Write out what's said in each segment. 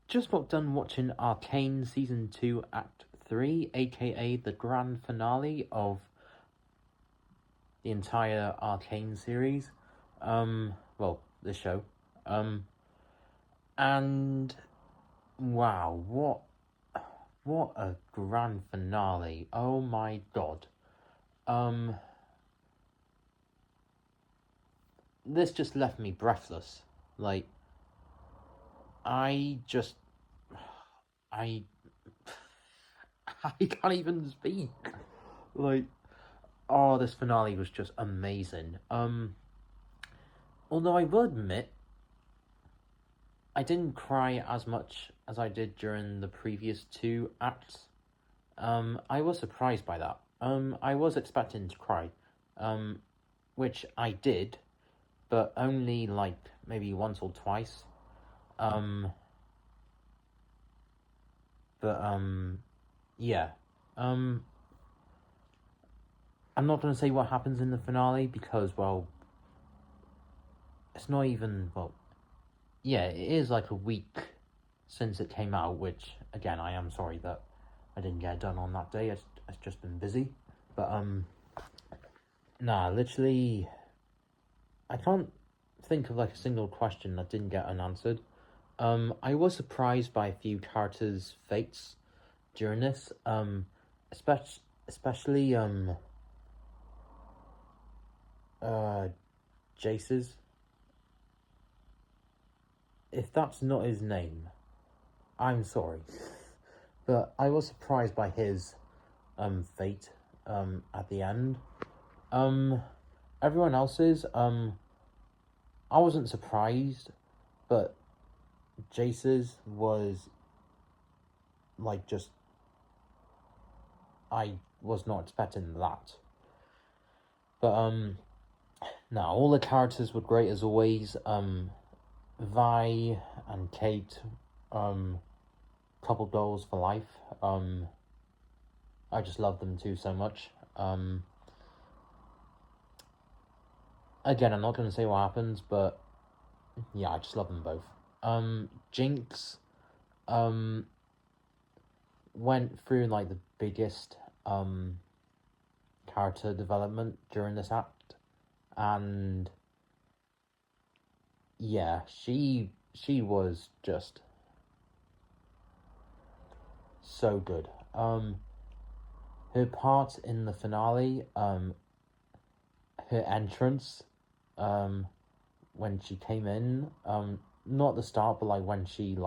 just got done watching Arcane Season 2, Act 3, aka the grand finale of the entire Arcane series. Well, the show. And wow, what a grand finale. Oh my god. This just left me breathless. Like, I I can't even speak. Like, oh, this finale was just amazing. Although I will admit, I didn't cry as much as I did during the previous two acts. I was surprised by that. I was expecting to cry, which I did, but only like maybe once or twice. Yeah. I'm not gonna say what happens in the finale because, well, it's not even, well, yeah, it is like a week since it came out, which, again, I am sorry that I didn't get it done on that day. It's just been busy. But, nah, literally, I can't think of like a single question that didn't get unanswered. I was surprised by a few characters' fates during this, especially, Jace's. If that's not his name, I'm sorry. But I was surprised by his, fate, at the end. Everyone else's, I wasn't surprised, but Jace's was, like, just, I was not expecting that. But, no, all the characters were great as always. Vi and Kate, couple goals for life. I just love them two so much. Again, I'm not going to say what happens, but yeah, I just love them both. Jinx, went through like the biggest, character development during this act, and yeah, she was just so good. Her part in the finale, her entrance, when she came in, not at the start, but like when she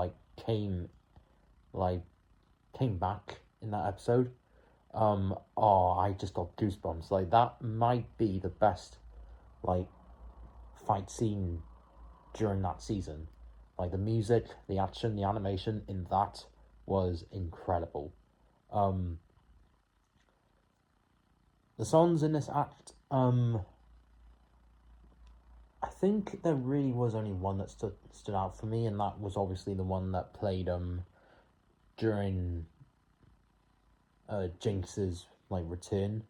came back in that episode, I just got goosebumps. Like, that might be the best fight scene during that season. Like, the music, the action, the animation in that was incredible. The songs in this act, I think there really was only one that stood out for me, and that was obviously the one that played during Jinx's return.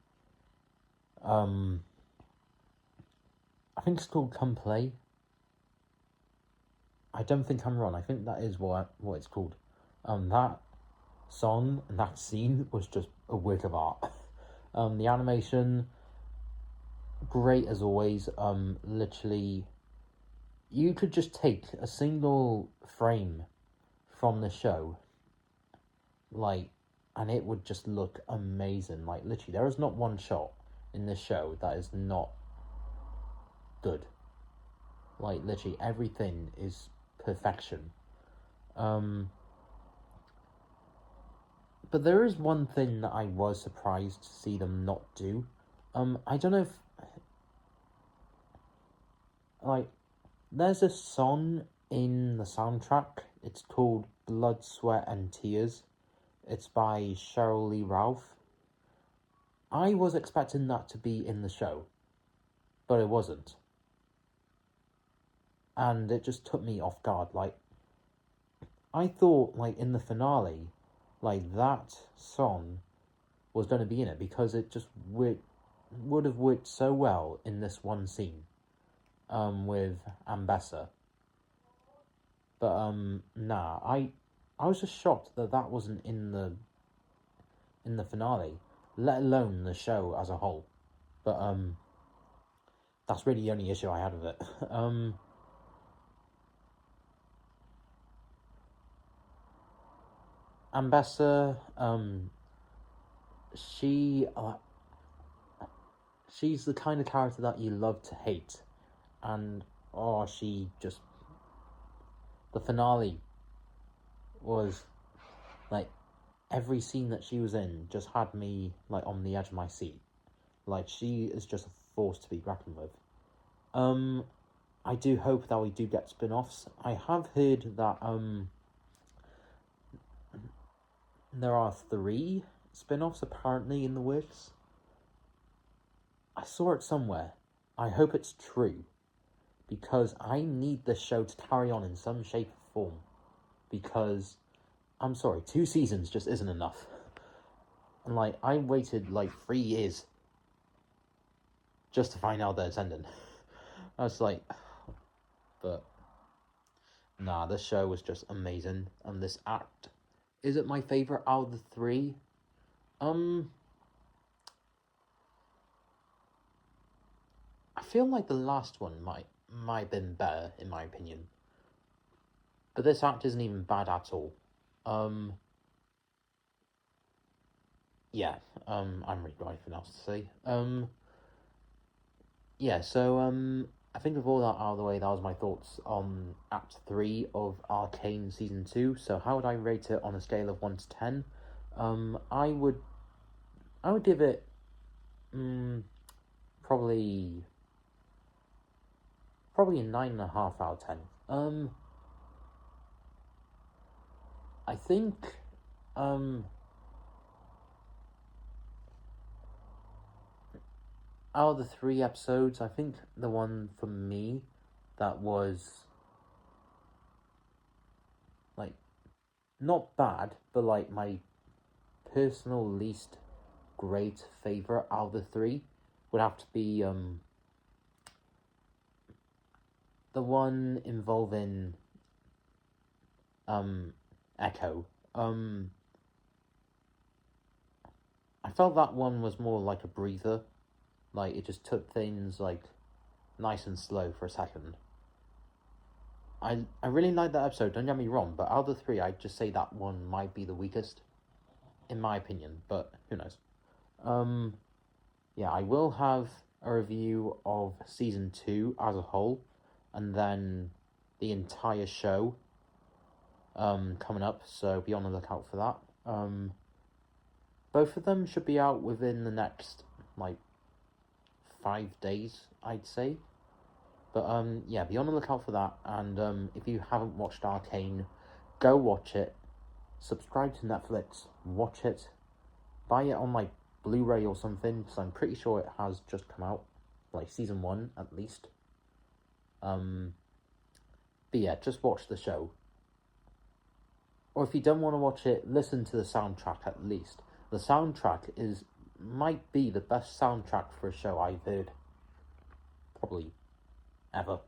I think it's called "Come Play." I don't think I'm wrong. I think that is what it's called. That song and that scene was just a work of art. The animation, great as always. Literally, you could just take a single frame from the show, and it would just look amazing. Like, literally, there is not one shot in this show that is not good. Like, literally, everything is perfection. But there is one thing that I was surprised to see them not do. I don't know if, there's a song in the soundtrack. It's called Blood, Sweat and Tears. It's by Cheryl Lee Ralph. I was expecting that to be in the show, but it wasn't. And it just took me off guard. I thought, in the finale, that song was going to be in it because it just would have worked so well in this one scene, with Ambessa. But, nah, I was just shocked that that wasn't in the finale, let alone the show as a whole. But that's really the only issue I had with it. Ambessa, she's the kind of character that you love to hate, and the finale was like every scene that she was in just had me like on the edge of my seat. Like, she is just a force to be reckoned with. I do hope that we do get spin-offs. I have heard that there are 3 spin-offs apparently in the works. I saw it somewhere. I hope it's true, because I need this show to carry on in some shape or form. Because, I'm sorry, 2 seasons just isn't enough. And like, I waited like 3 years just to find out that it's ending. I was like, but nah, this show was just amazing, and this act, is it my favourite out of the 3? I feel like the last one might have been better, in my opinion. But this act isn't even bad at all. Yeah, I'm really got anything else to say. Yeah, so, I think with all that out of the way, that was my thoughts on Act 3 of Arcane Season 2. So how would I rate it on a scale of 1 to 10? I would give it, probably a 9.5 out of 10. I think, out of the 3 episodes, I think the one for me that was, like, not bad, but like my personal least great favourite out of the 3 would have to be the one involving Echo. I felt that one was more like a breather. Like, it just took things like nice and slow for a second. I really liked that episode, don't get me wrong, but out of the 3, I'd just say that one might be the weakest, in my opinion, but who knows. Yeah, I will have a review of Season 2 as a whole, and then the entire show coming up, so be on the lookout for that. Both of them should be out within the next, like, 5 days, I'd say. But, yeah, be on the lookout for that, and if you haven't watched Arcane, go watch it, subscribe to Netflix, watch it, buy it on, like, Blu-ray or something, because I'm pretty sure it has just come out, like, Season 1, at least. But yeah, just watch the show. Or if you don't want to watch it, listen to the soundtrack at least. The soundtrack might be the best soundtrack for a show I've heard, probably, ever.